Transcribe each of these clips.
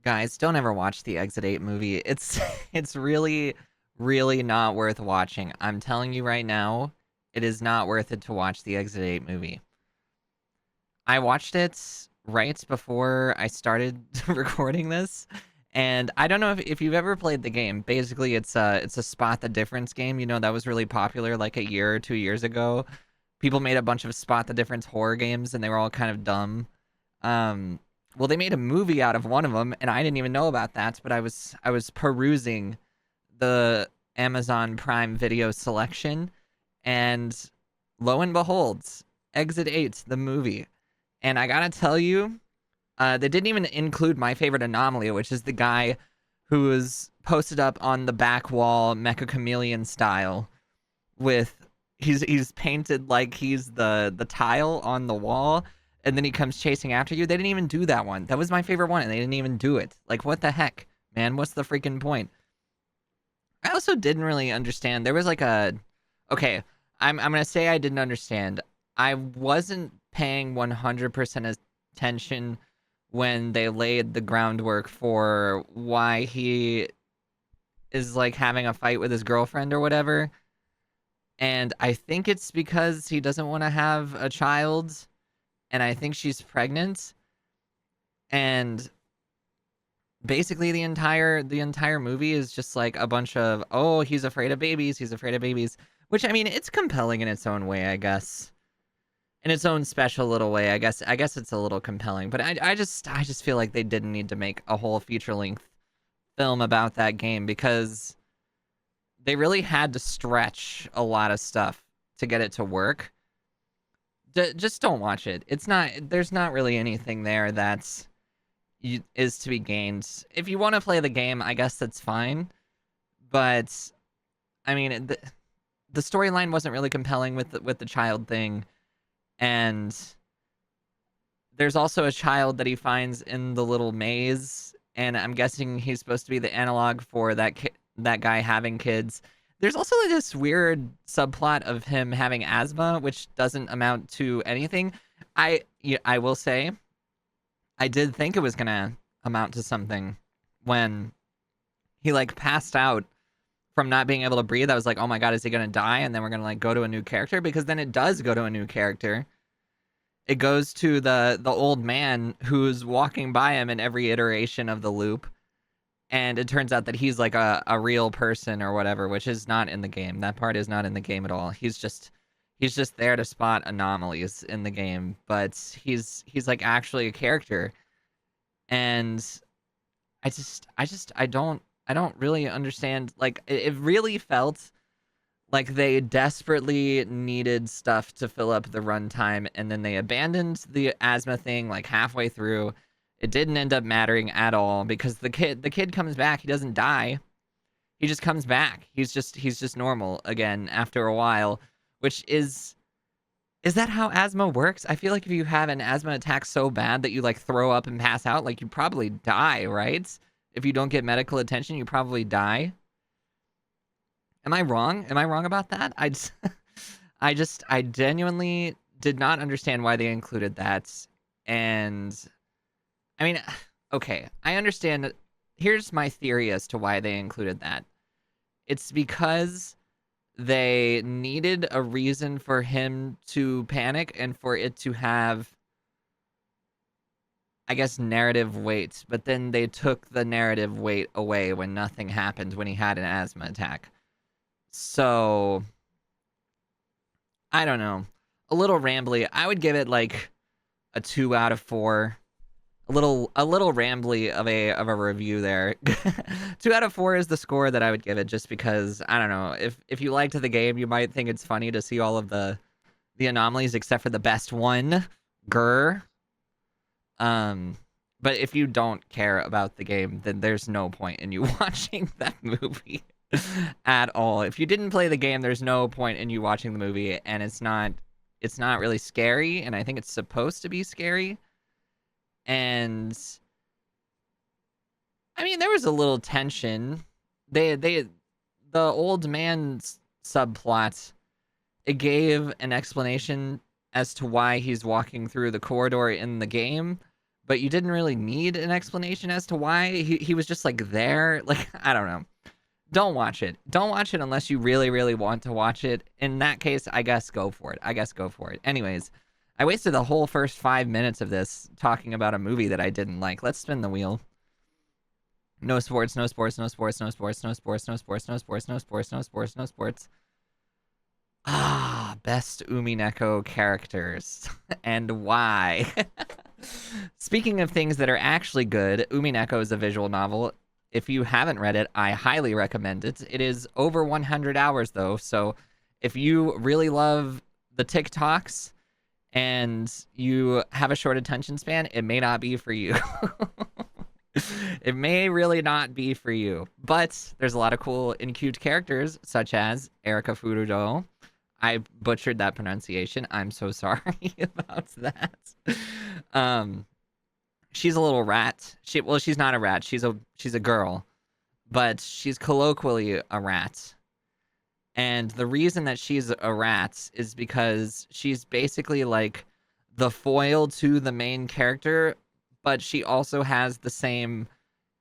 Guys, don't ever watch the Exit 8 movie. It's it's really really not worth watching. I'm telling you right now, it is not worth it to watch the Exit 8 movie. I watched it right before I started recording this, and I don't know if you've ever played the game. Basically, it's a spot the difference game. You know, that was really popular like a year or 2 years ago. People made a bunch of spot the difference horror games, and they were all kind of dumb. Um, well, they made a movie out of one of them, and I didn't even know about that. But I was perusing the Amazon Prime Video selection, and lo and behold, Exit 8, the movie. And I gotta tell you, they didn't even include my favorite anomaly, which is the guy who was posted up on the back wall, Mecha Chameleon style, with he's painted like he's the tile on the wall, and then he comes chasing after you. They didn't even do that one. That was my favorite one, and they didn't even do it. Like, what the heck, man? What's the freaking point? I also didn't really understand. There was like a okay. I'm gonna say I didn't understand. I wasn't paying 100% attention when they laid the groundwork for why he is like having a fight with his girlfriend or whatever. And I think it's because he doesn't want to have a child, and I think she's pregnant. And basically the entire movie is just like a bunch of, oh, he's afraid of babies, he's afraid of babies, which I mean, it's compelling in its own way, I guess. In its own special little way, I guess it's a little compelling, but I just feel like they didn't need to make a whole feature length film about that game because they really had to stretch a lot of stuff to get it to work. Just don't watch it. It's not. There's not really anything there that's is to be gained. If you want to play the game, I guess that's fine. But I mean, the storyline wasn't really compelling with the child thing, and there's also a child that he finds in the little maze, and I'm guessing he's supposed to be the analog for that guy having kids. There's also this weird subplot of him having asthma, which doesn't amount to anything. I will say, I did think it was gonna amount to something when he like passed out from not being able to breathe. I was like, oh my god, is he gonna die? And then we're gonna like go to a new character, because then it does go to a new character. It goes to the old man who's walking by him in every iteration of the loop, and it turns out that he's like a real person or whatever, which is not in the game. That part is not in the game at all. He's just there to spot anomalies in the game, but he's like actually a character. And I don't really understand. Like, it really felt like they desperately needed stuff to fill up the runtime, and then they abandoned the asthma thing like halfway through. It didn't end up mattering at all because the kid comes back. He doesn't die. He just comes back. He's just normal again after a while, which is that how asthma works? I feel like if you have an asthma attack so bad that you like throw up and pass out, like you probably die, right? If you don't get medical attention, you probably die. Am I wrong? Am I wrong about that? I genuinely did not understand why they included that. And I mean, okay, I understand that. Here's my theory as to why they included that. It's because they needed a reason for him to panic and for it to have, I guess, narrative weight. But then they took the narrative weight away when nothing happened when he had an asthma attack. So, I don't know. A little rambly. I would give it like a 2 out of 4. A little rambly of a review there. 2 out of 4 is the score that I would give it, just because I don't know, if you liked the game, you might think it's funny to see all of the anomalies except for the best one, Grr. But if you don't care about the game, then there's no point in you watching that movie at all. If you didn't play the game, there's no point in you watching the movie, and it's not really scary, and I think it's supposed to be scary. And I mean, there was a little tension. The old man's subplot, it gave an explanation as to why he's walking through the corridor in the game, but you didn't really need an explanation as to why. He was just like there. Like, I don't know. Don't watch it. Don't watch it unless you really, really want to watch it. In that case, I guess go for it. Anyways, I wasted the whole first 5 minutes of this talking about a movie that I didn't like. Let's spin the wheel. No sports, no sports, no sports, no sports, no sports, no sports, no sports, no sports, no sports, no sports. Ah, best umineko characters. And why? Speaking of things that are actually good, Umineko is a visual novel. If you haven't read it, I highly recommend it. It is over 100 hours, though, so if you really love the TikToks and you have a short attention span, it may not be for you. It may really not be for you, but there's a lot of cool and cute characters, such as Erika Furudo. I butchered that pronunciation. I'm so sorry about that. She's a little rat. She's not a rat. She's a girl, but she's colloquially a rat. And the reason that she's a rat is because she's basically like the foil to the main character, but she also has the same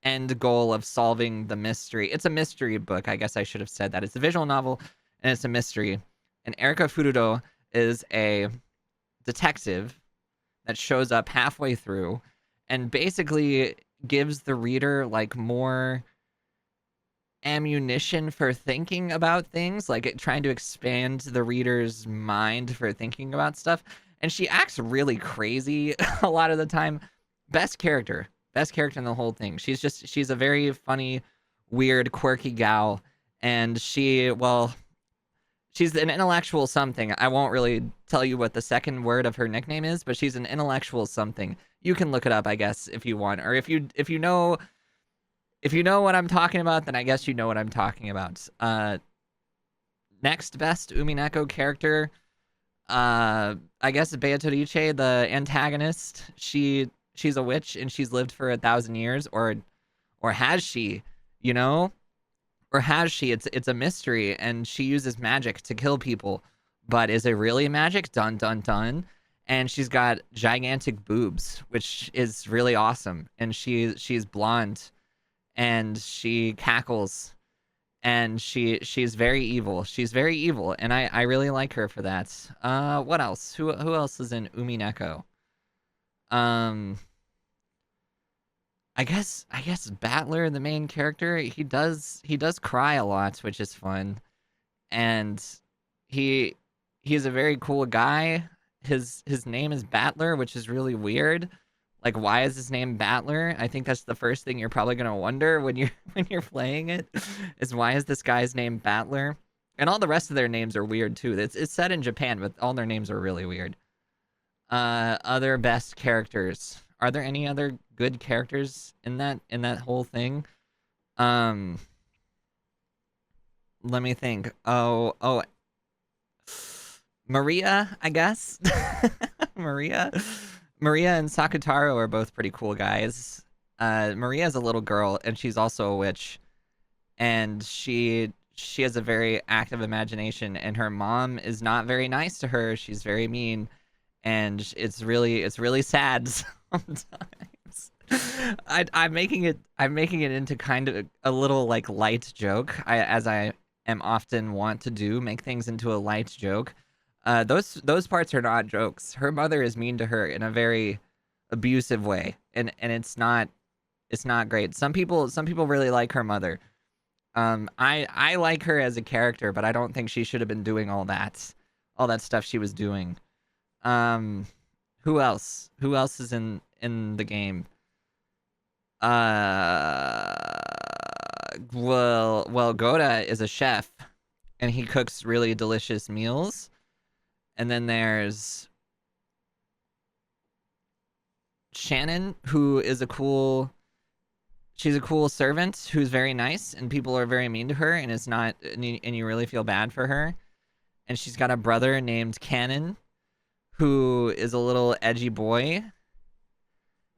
end goal of solving the mystery. It's a mystery book. I guess I should have said that. It's a visual novel and it's a mystery. And Erika Furudo is a detective that shows up halfway through and basically gives the reader like more ammunition for thinking about things, like trying to expand the reader's mind for thinking about stuff. And she acts really crazy a lot of the time. Best character in the whole thing. She's a very funny, weird, quirky gal. And she's an intellectual something. I won't really tell you what the second word of her nickname is, but she's an intellectual something. You can look it up, I guess, if you want. Or if you know what I'm talking about, then I guess you know what I'm talking about. Next best Umineko character, I guess Beatrice, the antagonist. She's a witch and she's lived for 1,000 years, or has she? You know? Or has she? It's a mystery, and she uses magic to kill people. But is it really magic? Dun dun dun. And she's got gigantic boobs, which is really awesome. And she's blonde, and she cackles, and she's very evil. She's very evil, and I really like her for that. What else? Who else is in Umineko? I guess Battler, the main character, he does cry a lot, which is fun. And he's a very cool guy. His name is Battler, which is really weird. Like, why is his name Battler? I think that's the first thing you're probably gonna wonder when you're playing it, is why is this guy's name Battler? And all the rest of their names are weird too. It's set in Japan, but all their names are really weird. Other best characters. Are there any other good characters in that whole thing? Let me think. Oh, Maria, I guess. Maria and Sakutaro are both pretty cool guys. Maria's a little girl, and she's also a witch, and she has a very active imagination, and her mom is not very nice to her. She's very mean, and it's really sad sometimes. I'm making it into kind of a little like light joke. As I am often want to do, make things into a light joke. Those parts are not jokes. Her mother is mean to her in a very abusive way, and it's not great. Some people really like her mother. I like her as a character, but I don't think she should have been doing all that stuff she was doing. Who else? Who else is in the game? Well, Goda is a chef, and he cooks really delicious meals. And then there's Shannon, who is she's a cool servant who's very nice, and people are very mean to her, and and you really feel bad for her. And she's got a brother named Cannon, who is a little edgy boy.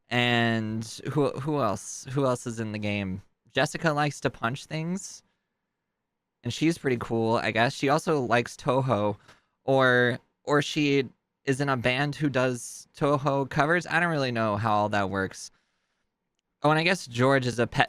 And who else? Who else is in the game? Jessica likes to punch things, and she's pretty cool, I guess. She also likes Toho, or she is in a band who does Toho covers. I don't really know how all that works. Oh, and I guess George is a pet